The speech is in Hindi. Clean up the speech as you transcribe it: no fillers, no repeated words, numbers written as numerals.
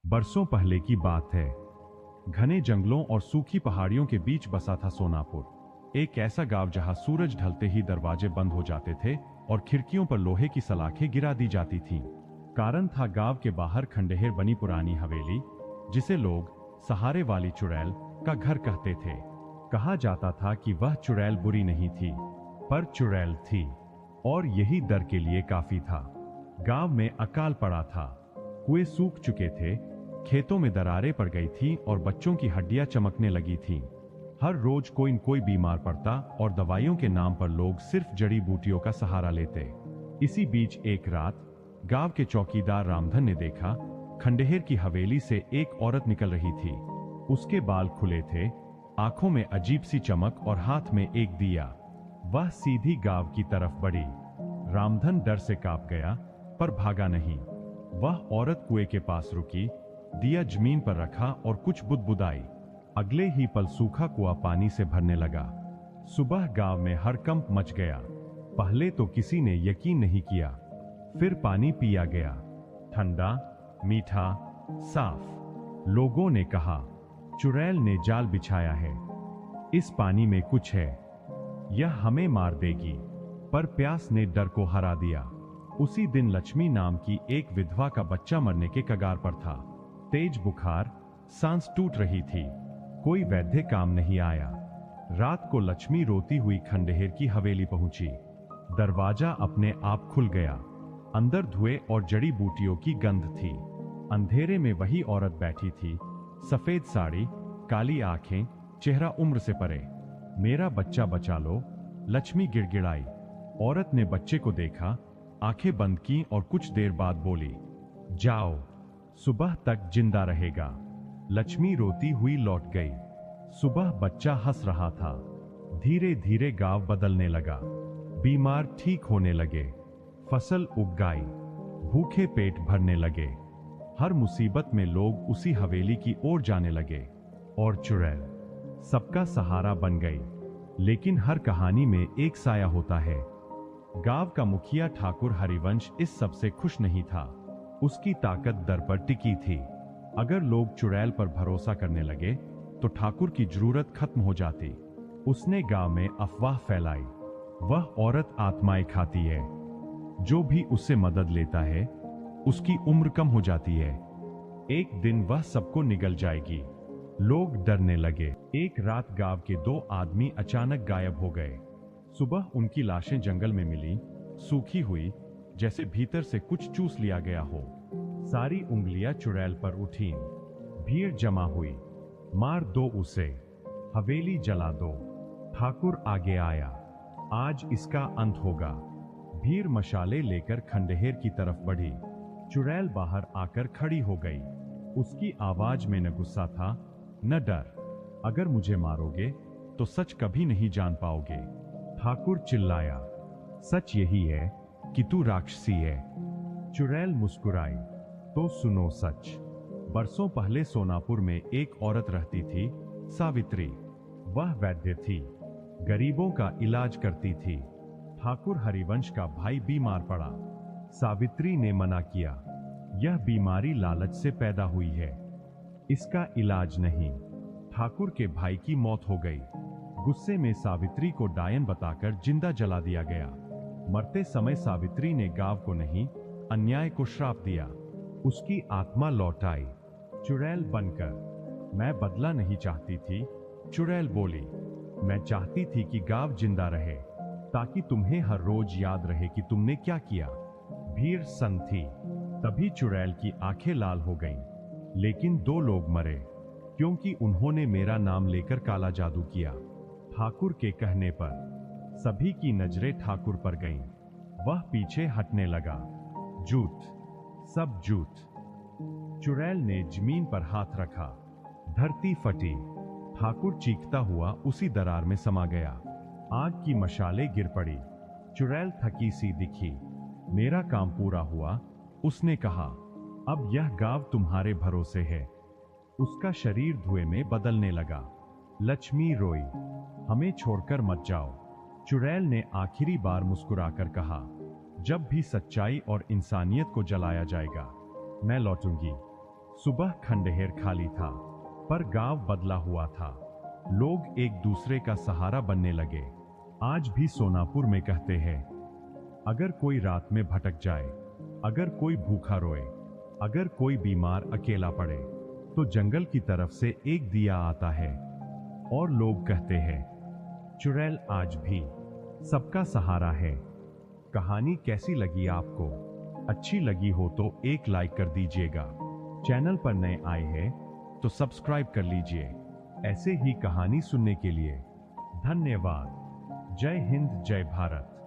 बरसों पहले की बात है। घने जंगलों और सूखी पहाड़ियों के बीच बसा था सोनापुर, एक ऐसा गांव जहां सूरज ढलते ही दरवाजे बंद हो जाते थे और खिड़कियों पर लोहे की सलाखें गिरा दी जाती थीं। कारण था गांव के बाहर खंडहर बनी पुरानी हवेली, जिसे लोग सहारे वाली चुड़ैल का घर कहते थे। कहा जाता था कि वह चुड़ैल बुरी नहीं थी, पर चुड़ैल थी, और यही डर के लिए काफी था। गांव में अकाल पड़ा था, कुएं सूख चुके थे, खेतों में दरारें पड़ गई थीं और बच्चों की हड्डियां चमकने लगी थीं। हर रोज कोई न कोई बीमार पड़ता और दवाइयों के नाम पर लोग सिर्फ जड़ी बूटियों का सहारा लेते। इसी बीच एक रात गांव के चौकीदार रामधन ने देखा, खंडहर की हवेली से एक औरत निकल रही थी। उसके बाल खुले थे, आंखों में अजीब सी चमक और हाथ में एक दिया। वह सीधी गांव की तरफ बढ़ी। रामधन डर से कांप गया, पर भागा नहीं। वह औरत कुएं के पास रुकी, दिया जमीन पर रखा और कुछ बुदबुदाई। अगले ही पल सूखा कुआं पानी से भरने लगा। सुबह गांव में हड़कंप मच गया। पहले तो किसी ने यकीन नहीं किया, फिर पानी पिया गया, ठंडा, मीठा, साफ। लोगों ने कहा, चुड़ैल ने जाल बिछाया है, इस पानी में कुछ है, यह हमें मार देगी। पर प्यास ने डर को हरा दिया। उसी दिन लक्ष्मी नाम की एक विधवा का बच्चा मरने के कगार पर था। तेज बुखार, सांस टूट रही थी, कोई वैद्य काम नहीं आया। रात को लक्ष्मी रोती हुई खंडहर की हवेली पहुंची। दरवाजा अपने आप खुल गया। अंदर धुएं और जड़ी बूटियों की गंध थी। अंधेरे में वही औरत बैठी थी, सफेद साड़ी, काली आंखें, चेहरा उम्र से परे। मेरा बच्चा बचा लो, लक्ष्मी गिड़गिड़ाई। औरत ने बच्चे को देखा, आंखें बंद की और कुछ देर बाद बोली, जाओ, सुबह तक जिंदा रहेगा। लक्ष्मी रोती हुई लौट गई। सुबह बच्चा हंस रहा था। धीरे धीरे गांव बदलने लगा। बीमार ठीक होने लगे, फसल उग गई, भूखे पेट भरने लगे। हर मुसीबत में लोग उसी हवेली की ओर जाने लगे, और चुड़ैल सबका सहारा बन गई। लेकिन हर कहानी में एक साया होता है। गांव का मुखिया ठाकुर हरिवंश इस सब से खुश नहीं था। उसकी ताकत दर पर टिकी थी। अगर लोग चुड़ैल पर भरोसा करने लगे तो ठाकुर की जरूरत खत्म हो जाती। उसने गांव में अफवाह फैलाई, वह औरत आत्माएं खाती है, जो भी उससे मदद लेता है उसकी उम्र कम हो जाती है, एक दिन वह सबको निगल जाएगी। लोग डरने लगे। एक रात गांव के दो आदमी अचानक गायब हो गए। सुबह उनकी लाशें जंगल में मिली, सूखी हुई, जैसे भीतर से कुछ चूस लिया गया हो। सारी उंगलियां चुड़ैल पर उठीं। भीड़ जमा हुई, मार दो उसे, हवेली जला दो। ठाकुर आगे आया, आज इसका अंत होगा। भीड़ मशाले लेकर खंडहर की तरफ बढ़ी। चुड़ैल बाहर आकर खड़ी हो गई। उसकी आवाज में न गुस्सा था, न डर। अगर मुझे मारोगे तो सच कभी नहीं जान पाओगे। ठाकुर चिल्लाया, सच यही है कि तू राक्षसी है। चुड़ैल मुस्कुराई, तो सुनो सच। बरसों पहले सोनापुर में एक औरत रहती थी, सावित्री। वह वैद्य थी, गरीबों का इलाज करती थी। ठाकुर हरिवंश का भाई बीमार पड़ा। सावित्री ने मना किया, यह बीमारी लालच से पैदा हुई है, इसका इलाज नहीं। ठाकुर के भाई की मौत हो गई। गुस्से में सावित्री को डायन बताकर जिंदा जला दिया गया। मरते समय सावित्री ने गांव को नहीं, अन्याय को श्राप दिया। उसकी आत्मा लौट आई, चुड़ैल बनकर। मैं बदला नहीं चाहती थी, चुड़ैल बोली। मैं चाहती थी कि गांव जिंदा रहे, ताकि तुम्हें हर रोज याद रहे कि तुमने क्या किया। भीड़ सन थी। तभी चुड़ैल की आंखें लाल हो गईं। लेकिन दो लोग मरे, क्योंकि उन्होंने मेरा नाम लेकर काला जादू किया। ठाकुर के कहने पर सभी की नजरें ठाकुर पर गईं। वह पीछे हटने लगा। झूठ, सब झूठ। चुड़ैल ने जमीन पर हाथ रखा, धरती फटी। ठाकुर चीखता हुआ उसी दरार में समा गया। आग की मशालें गिर पड़ी। चुड़ैल थकी सी दिखी। मेरा काम पूरा हुआ, उसने कहा। अब यह गांव तुम्हारे भरोसे है। उसका शरीर धुएं में बदलने लगा। लक्ष्मी रोई, हमें छोड़कर मत जाओ। चुड़ैल ने आखिरी बार मुस्कुराकर कहा, जब भी सच्चाई और इंसानियत को जलाया जाएगा, मैं लौटूंगी। सुबह खंडहर खाली था, पर गांव बदला हुआ था। लोग एक दूसरे का सहारा बनने लगे। आज भी सोनापुर में कहते हैं, अगर कोई रात में भटक जाए, अगर कोई भूखा रोए, अगर कोई बीमार अकेला पड़े, तो जंगल की तरफ से एक दिया आता है। और लोग कहते हैं, चुड़ैल आज भी सबका सहारा है। कहानी कैसी लगी आपको? अच्छी लगी हो तो एक लाइक कर दीजिएगा। चैनल पर नए आए हैं तो सब्सक्राइब कर लीजिए। ऐसे ही कहानी सुनने के लिए धन्यवाद। जय हिंद, जय भारत।